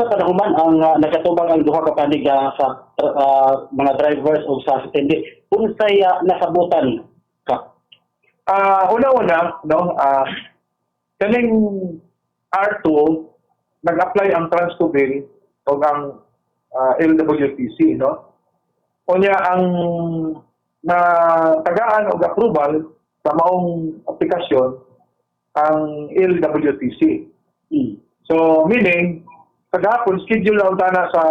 sa panahuman ang nagkatubang ang duha ka panig sa mga drivers o sa attendant. Unsay nasabutan ka? Una-una, no, kaning R2, nag-apply ang Transco bill o ang LWTC, no? Unya ang natagaan og approval sa maong aplikasyon ang LWTC. So, meaning, kagahapon, schedule lang tana sa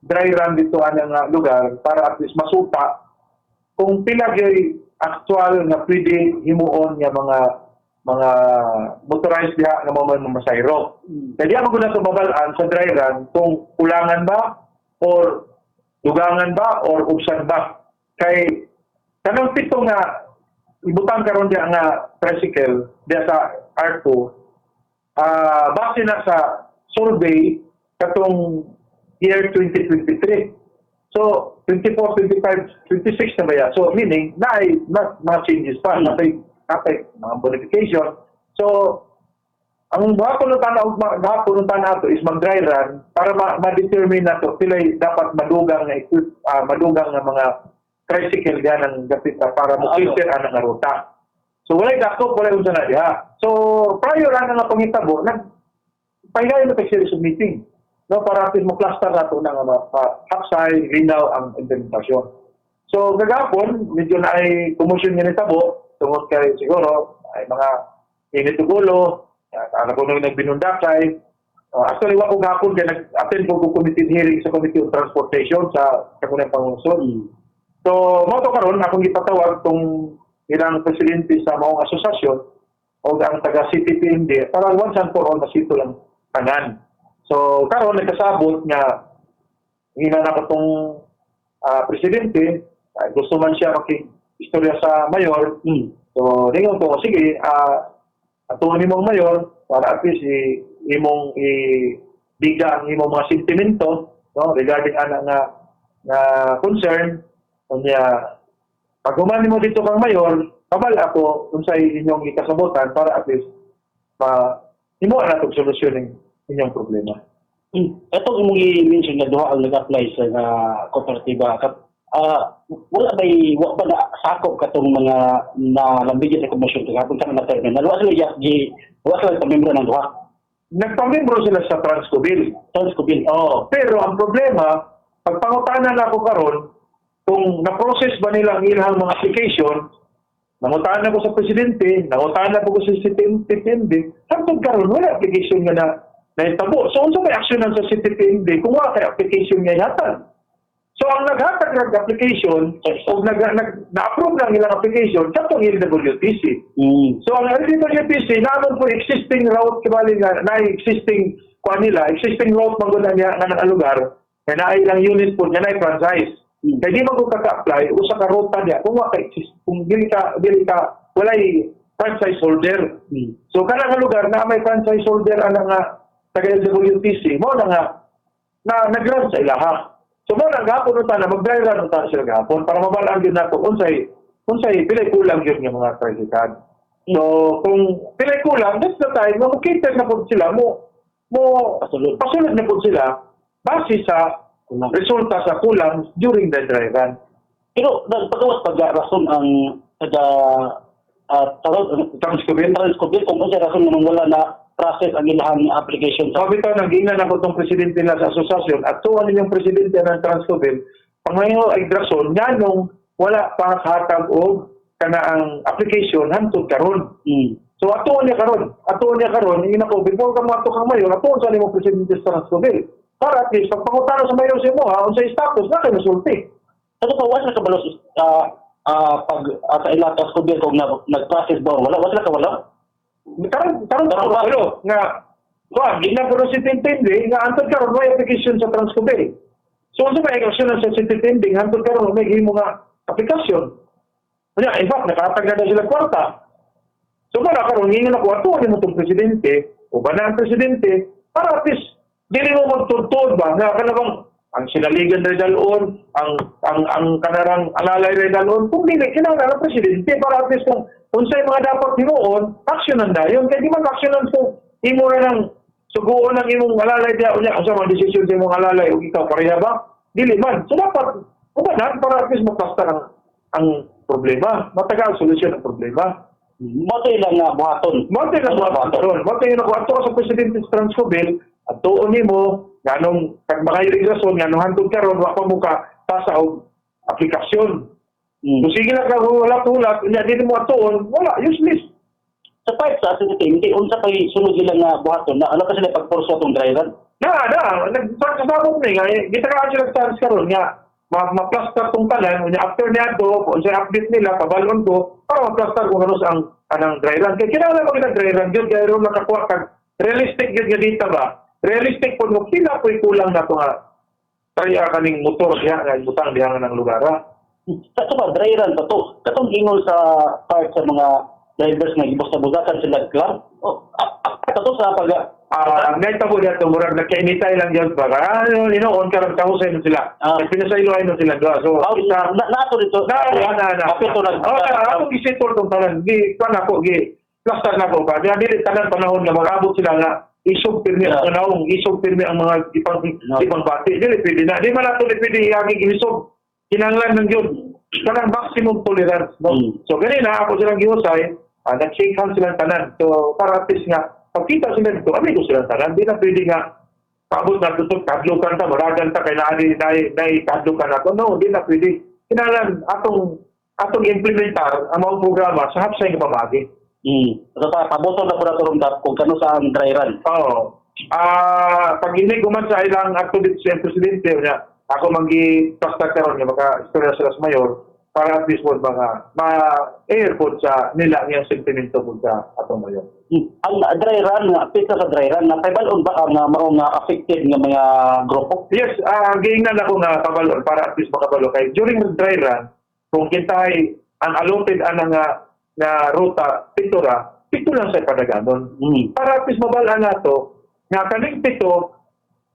dry run dito anang lugar para at least masuta kung pila gyud actual nga pwede himuon nga mga motorized diha nga mga masayro. Kaya di mo na sumabalaan sa dry run kung kulangan ba or dugangan ba or ubsan ba. Kay kanang pito nga ibutang karon diha nga tricycle diha sa R2 base na sa survey katong year 2023. So, 24, 25, 26 na ba yan? So, meaning, na changes pa, napay mga bonification. So, ang gahapon ng tanaw is mag-dry run para ma-determine na to pilay dapat madugang na mga tricycle diyan ang gapit para mo-filter ang ruta. So, walay dakop, walay unsa na diha. So, prior ang nga pangitabo, nagpahigayon na series of meeting. No, para atin mo cluster nato ng haksay, linaw ang implementasyon. So, gagapon, medyo na ay commotion nga nitabo, tungod kay siguro, ay mga init ugulo, ano ko nung nagbinundakay. Actually, wako gapon, kaya nag-attend ko committee hearing sa Committee of Transportation sa Kagunang Pangungsod. So, mo to karon akong gipatawag tong ilang presidente sa maong asosasyon o ang taga-CTPMD para once and for all masito lang tanan. So, karon nagkasabot nga hinanap itong presidente, gusto man siya makikistorya sa mayor. So, ningon ko, sige, atuon imong mayor para at least imong ibiga ang imong mga sentimento, no, regarding ana nga concern. Kunya, pag humani mo dito kang mayor, kabal ako kung sa inyong ikasabutan para at least himuan na itong solusyonin inyong problema. Ito imong i-mention na duha ang nag-apply sa kooperatiba. Wala ba na sakop katong mga nalambigit na komisyon kahapon sa mga terminal? Wala sila pamembro ng duha? Nagpamembro sila sa Transco bill. Oo. Pero ang problema, pag pangutanan ako karon kung na-process ba nila ang ilang mga application, nangutahan ako sa presidente, nangutahan ako sa CTPMD, hangtod karon wala application nga na itabo. So, unsa may aksyonan sa CTPMD kung wala kay application nga ihatan? So, ang naghatag ng application, o na-approve ng ilang application, katong LWTC. So, ang LWTC, naman po existing route, kibali nga, na-existing existing route maguna niya nga ng lugar, kaya na ilang unit po, niya na-franchise. Kaya di magkaka-apply, usa ka ruta niya, kung dili ka, walay franchise holder. So, kanang lugar na may franchise holder nga taga-LWTC, mo na nag-run sa ilaha. So, mo na gapon na mag-dry run na sila gapon para mabalaan din nato unsay pilay kulang yun yung mga tricycle. So, kung pilay kulang, that's the time, mag-cater na po sila, pasulod na po sila base sa resulta sa kulang during the dry run. Pero, pagkawas pag-rason ang Transco bill kung kasi rason naman wala na process ang ilang application. So, bitaw, nag-ingnan ako itong presidente na sa asosasyon at tuwan ninyong presidente ng Transco bill, pangayo ay rason, nga nung wala pa hatag o kana ang application hantod karon. So, atuon niya karon, ingin ako, before ka mga kang mayor, atuon sa nimong presidente sa Transco bill. Para at least, pag pangutano sa mayor sa mo, sa status, na kayo nasulti. Ano pa, wala ka balos pag sa ilang Transco bill kung nag-process ba, wala sila ka wala? Karon nga gina ko si Tintindi nga antod karon may application sa Transco bill. So unsa may aksyon sa Tintindi nga antod karon may himo nga aplikasyon. Kanya in fact nakatag na sila kwarta. So para karon hingon ako ato ni mo tong presidente o ba na ang presidente para at least dili mo magtudtod ba nga kanang ang sinaligan rin dalon, ang kanarang alalay rin dalon, kung dili kinahanglan ang presidente para at least kung unsay mga dapat himuon, aksyonan dayon. Kaya di man aksyonan po, imo rin ang suguon ang imong alalay diya unya asa man desisyon sa imong alalay ug ikaw pareha ba? Dili man. So dapat ubanan para at least mapasta ang problema. Matagal solusyon ang problema. Mo lang nga buhaton. Mante lang Mante yun ako ato sa Presidente Transcobil at tuon nimo nganong kag makayong rason nganong hantod karon wa pa mo ka pasa og aplikasyon. Kung sige lang ka hulat-hulat, hindi mo atuon, wala, useless. Sa part sa asin hindi unsa pa sunod nila nga buhaton na ano kasi sila pagporso atong driver. Nagsasabot ni nga, kita ka sila chance karon nga, ma-plaster tong tanan, unya after niya to, kung sa update nila, pabalon ko, para ma-plaster kung ano ang anang dry run. Kaya kinala ko na dry run, yun, kaya rin nakakuha kag realistic yun nga dito ba? Realistic po, mo pila po kulang na ito nga, kaya kaning motor diha nga, butang diha nga ng lugar. Sa ba, dry run pa to. Katong ingol sa part sa mga drivers nga gibus-busakan sila club. Ito sa pag Nagta po dito, murag nagkainitay lang dyan ba? On karang kahusay nun sila. Pinasayloay nun sila doon. So, nato dito. Kapito lang. Ako isitol itong tanan. Plastar na ko pa. Diyan dili tanan panahon na mag-abot sila nga isog pirmi ang panahon, isog pirmi ang mga ibang bati. Dili pwede na. Di man nato pwede haging isog. Kinanglan ng yun. Kanang maximum tolerance. No? So, ganina ako silang gihusay. Nag-shake hands silang tanan. So, para at least nga, pagkita sila dito, amigo silang tanan. Di na pwede nga, paabot na tutok, kadlukan ta, maragan ta, kay kadlukan ako. No, di na pwede. Kinalan, atong implementar ang mga programa sa hapsay nga pamagi. So, paboto na po na turong kung kano sa ang dry run. Oo. Pag hindi guman sa ilang ato dito sa Presidente, ako magi-pasta karon nga maka-istorya sila sa mayor, para at least po ma-air po sa nila ngayong sentimento po sa atong mayor. Ang dry run, pita sa dry run, napabalon ba ang maong affected nga mga grupo? Yes, giingnan ako nga kabalon para at least makabalo. Kay during the dry run, kung kintay ang allotted nga ruta, pito lang sa padaganon. Para at least mabala na to, nga kaning pito,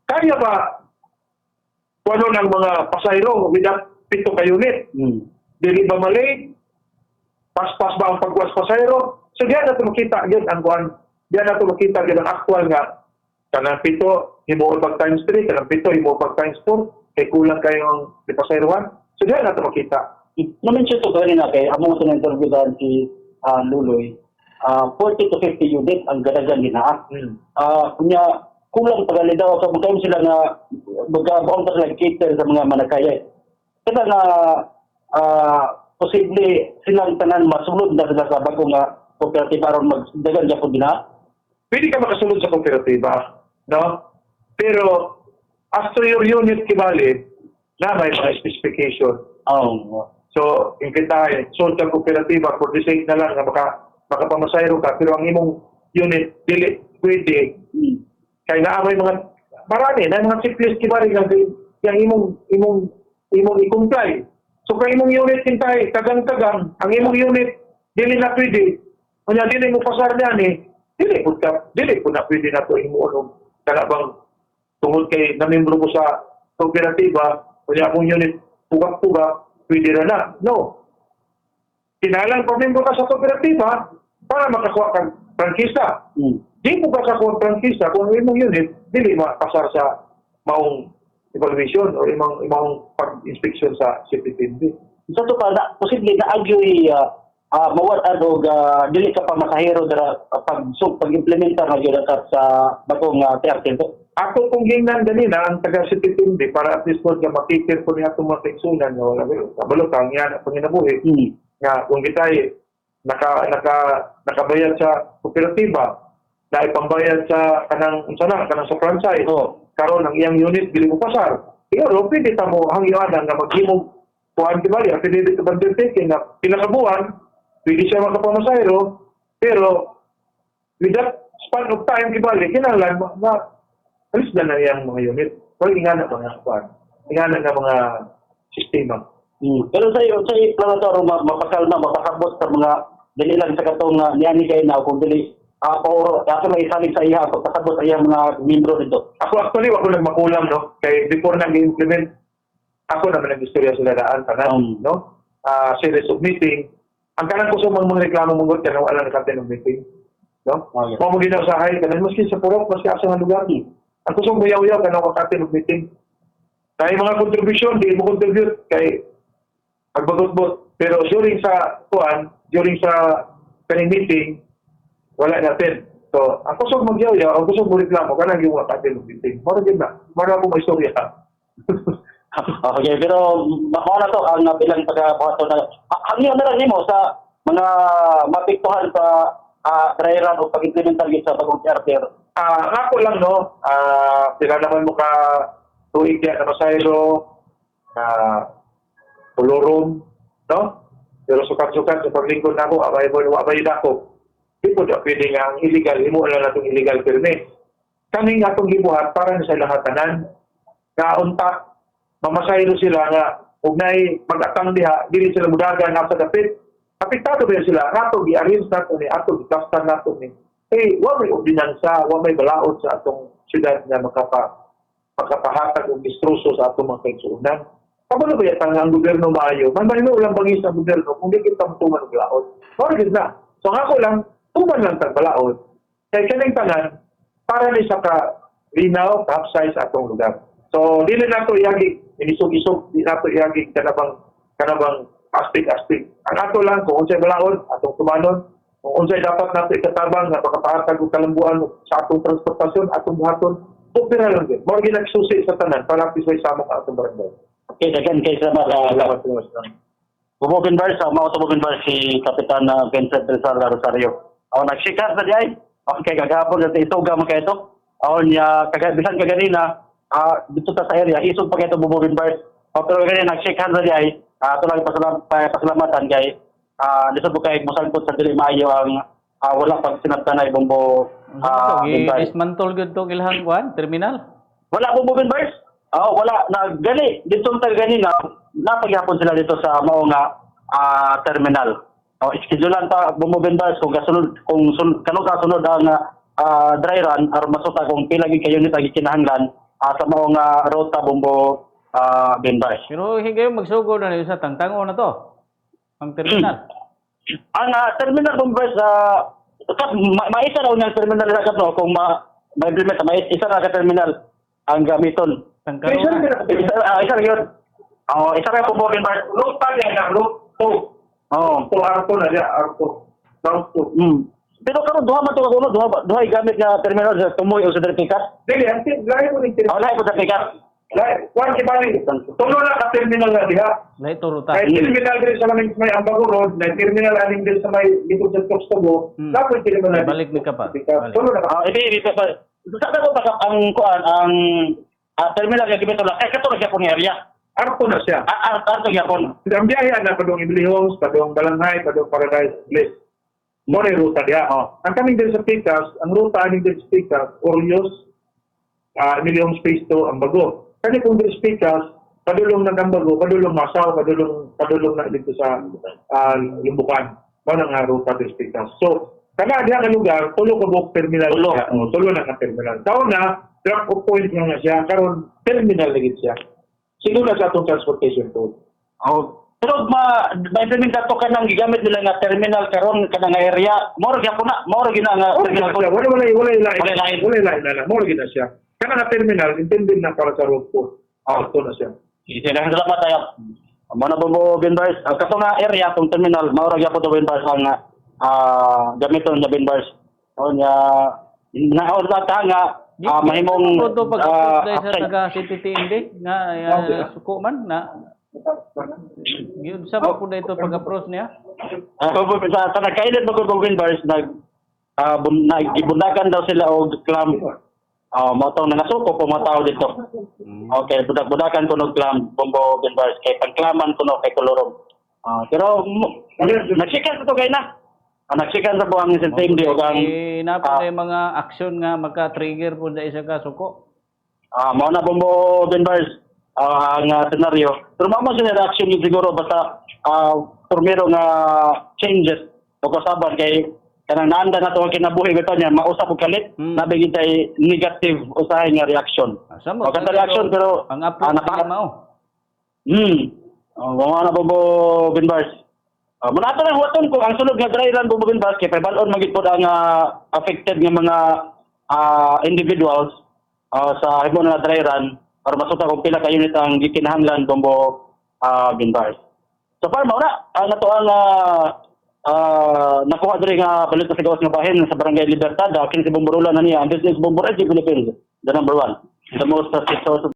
kaya ba kung ano ng mga pasayro without pito ka unit? Dili ba mali? Pas-pas ba ang pagwas pasayro? So diyan nato makita gyud ang kuan. Diyan nato makita gyud ang actual nga kanang pito himuon pag times 3, kanang pito himuon pag times 4, kay kulang kayo ang pasayrohan. So diyan nato makita. Na-mention to kanina kay among sa interviewan si Luloy, 40 to 50 unit ang gadagan ginaa. Kunya kulang pagali daw sa mga sila nga magkabaon pa sila cater sa mga manakaya. Kaya nga posible silang tanan masulod na sila sa bago nga kooperatiba aron magdagan gyapon dinha. Pwede ka makasulod sa kooperatiba, no? Pero as to your unit kibali, na may mga specification. So, yung kita sold ka kooperatiba for the sake na lang na makapamasayro ka, pero ang imong unit dili pwede. Kaya na may mga marami na mga checklist kibali nga yung imong i-comply. So kay imong unit hintay kagang-kagang ang imong unit dili na pwede. Kunya dili mo pasar niyan dili pud na pwede na to himuon kana bang tungod kay namembro ko sa kooperatiba kunya akong unit pugak-pugak pwede na. No. Kinalang pamembro ka sa kooperatiba para makakuha kang prangkisa. Di mo ka kakuha prangkisa kung imong unit dili mapasar sa maong evaluation o imong pag-inspection sa CPTMB. So to pa na posible na agyoy mawad og dili ka pa masahero dara pag-implementar na gyud sa bagong terkel. Ako kung gingnan ganina ang taga CPTMB para at least po nga makikir po niya itong mga teksunan no kabalo kang yan ang panginabuhi nga kung kitay nakabayad sa kooperatiba na ipambayad sa kanang sa franchise. Karon ang iyang unit dili mo pasar. Pero pwede ta mo hangyoan nga maghimog kuan kibali ang pwede dito undertaking na pinakabuan pwede siya makapamasayro pero with that span of time kibali kinahanglan alis na iyang mga unit. Pero ingana mga kuan. Ingana nga mga sistema. Pero sa planator mapakalma mapakabot sa mga dili lang sa katong niani kay na kung dili o kasi may salig sa iya ako pasabot sa iya mga membro dito. Ako actually wako nagmakulam no kay before nag-implement ako naman nag-istorya sila daan tanan no series of meeting ang kanang ko sa mga reklamo mong gud kanang wala nakaten ng meeting No? Oh, yes. Mao mo ginausahay kanang maski sa purok, maski asa nga lugar. Ang kusog buyaw-yaw kanang wakati ng meeting. Kay mga kontribusyon, di mo contribute kay agbagot-bot. Pero during sa kaning meeting, wala natin. So, ang kusog magyaw-yaw, ang kusog mo reklamo, kanang yung wakati ng meeting. Mara din na. Mara po may istorya. Okay, pero mao na to ang bilang pagkabuhaton na hangyo na lang nimo sa mga mapiktuhan sa dry run o pag-implemental sa bagong charter. Ako lang, no, sila naman mo ka tuig na masayro, tulurum, no? Pero sukat-sukat sa paglingkod na ako, abay na ako. Di po na pwede nga ang illegal, imo na lang itong illegal permit. Kami nga itong gibuhat para na sa lahatanan. Kaunta, mamasayro sila nga, kung na'y mag-atang diha, dili sila mudagan na sa dapit. Apektado ba sila? Ato, i-arrange nato ni, ato, i-kastan nato ni. Eh, wa may ordinansa, wa may balaod sa atong syudad na makapahatag o distruso sa atong mga kaigsuunan. Kapag ba yata nga ang gobyerno maayo, man ulang bangis ang gobyerno kung di kita tuman og balaod. Mawag na. So ako lang, tuman lang tag balaod. Kaya kanang tanan, para ni sa ka-linaw, ka-upsize sa atong lugar. So, dili na ito iagig, inisog-isog, di na ito iagig kanabang aspik-aspik. Ang ato lang, kung unsay balaod, atong tumanon, kung unsay dapat nato ikatabang na pagkapahatag o kalambuan sa atong transportasyon, atong buhaton, opera lang din. More ginagsusi sa tanan para pisay sama ka atong barangay. Okay, daghan kay sa mga Bubogin Bars, mao sa Bubogin Bars si Kapitan Vincent Rizal Rosario. Nagsikat na di ay. Okay, kagapon sa isuga mo kay ito. Niya bisan kaganina dito sa area isog pa kay ito Bubogin Bars. Pero ganyan nagsikat na di ay. Ito lang pasalamatan kay lisod po kay musangkot sa dili maayo ang wala pag sinabtanay bumbo dismantle gyud tong ilhang kwan terminal. Wala Bubogin Bars. Wala na gani dito ta ganina napagyapon sila dito sa mao nga terminal. Schedulean pa Bubogin Bars kung kasunod kanong kasunod ang dry run aron masuta kung pila gyud kayo nita gikinahanglan sa mao nga ruta bumbo Binbars. Pero higay magsugod na sa tangtango na to. Ang terminal. Ang terminal Binbars maisa raw niyang terminal sa kato kung ma-implement isa ra ka terminal ang gamiton. Tangkaro Isa na. Isa yun. Isa rin po Binbars. Route pa niya na, route 2. Arto na niya, Arto. Route 2. Pero karon duha man to kagulo, duha gamit nga terminal sa Tumoy o sa Pikas. Dili, lahi mo ni Lahi po sa Pikas. Kuan si Bali, tulo na ka-terminal na diha. Lahi to ruta. Kaya terminal din sa may Ambago Road, na terminal aning din sa may dito sa Tuxtabo, dapat terminal na. Balik ni ka pa. Tulo na ka. Hindi pa. Sa ko pa ang kuan ang terminal nga gibito lang kay kato ra pong area. Arto na siya. Arto gyapon. Ang biyahe na padong Iblihos, padong Balanghay, padong Paradise Bliss. Mo na ruta diha. Ang kaming din sa Pikas, ang ruta aning din sa Pikas, Orios, Emilio Space to Ambago. Kani kung din sa Pikas, padulong ng Ambago, padulong Masaw, padulong na dito sa Lumbukan. Mo na nga ruta din sa Pikas. So, kana diha nga lugar, tulo ka buk terminal. Tulo na ka terminal. Taon na, drop off point nga siya, karon terminal lagi siya. Sino na sa atong transportation tool? Pero ma-implement to kanang gigamit nila nga terminal karon kanang area. Moro gyapon na, moro gina nga terminal ko. Wala lain. na. Moro gina siya. Kana nga terminal, intended na para sa road po. Auto na siya. Sige, salamat tayo. Mana bumbo Binbars. Kato nga area tong terminal, moro gyapon to Binbars ang gamiton nga Binbars. Naon ta nga mahimong to pag-approach sa taga CTTND nga suko man na yun sa pa pud ito pag-approach niya. Sa nagkailan mo kung Binbars nagibundakan daw sila og clam. Matong nangasuko po mga tao dito. Okay, budak-budakan ko ng clam bumbo Binbars kay pangklaman ko no kay Kolorom. Pero nagsikan ko to kay na. Nagsikan sa po ang incentive di og ang napad mga aksyon nga magka-trigger po sa isa ka suko. Mao na bumbo Binbars ang senaryo. Pero mao sa reaction yun siguro basta turmero nga changes o kasaban kay kanang naanda na to ang kinabuhi bitaw niya mausap og kalit nabigid tay negative usahay nga reaction. O kanta reaction pero ang approach na mao. Mao na bumbo Binbars. Muna ito lang huwaton ko, ang sulod nga dry run bumubin basket, kay balon magigod ang affected nga mga individuals sa hibon na dry run para masuta kung pila ka unit ang gikinahanglan bumbo binbars. So far, mauna, nato ang nakuha diri nga balita sa gawas nga bahin sa Barangay Libertad, akin si Bomborulan na niya, and this is Bomborulan Philippines, the number one, the most trusted source of